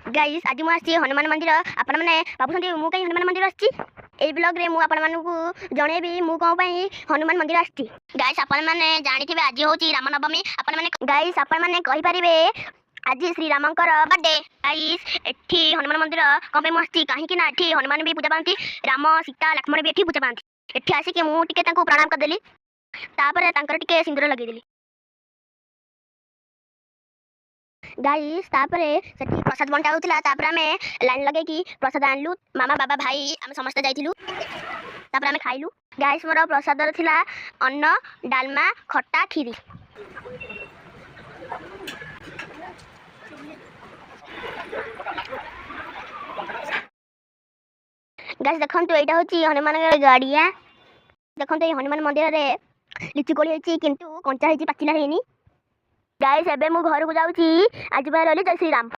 Guys आज मुझे हनुमान मंदिर आपण मैंने भावुँ मु कहीं हनुमान मंदिर आसी ब्लॉग रे मुझे जनइबी मु कौन हनुमान मंदिर आसी गाइस आपण मैंने जानी आज हूँ रामनवमी आपण मैंने गाइस आपण मैंने कहींपारे आज श्रीरामकर बर्थडे गाइस एठी हनुमान मंदिर कौन मुझे कहीं एठी हनुमान भी पूजा पाती राम सीता लक्ष्मण भी एठी पूजा पाती एठी आसिक मुझे प्रणाम करदेली टे सिंदूर लगेदेली गाइस सेठी प्रसाद बंटा होता आम लाइन लगे प्रसाद आणलु मामा बाबा भाई आम समस्त जाइलु आम खाइलु गाइस मोर प्रसाद थिला अन्न डालमा खट्टा खीरी गाइस देखंतु एटा होची हनुमान गाड़िया देखंतु हनुमान मंदिर रे लिचु कोली होची किंतु कंचा होची पाचिला हेनी गाइस एबे मु घर को जाउची आज बार जय श्री राम।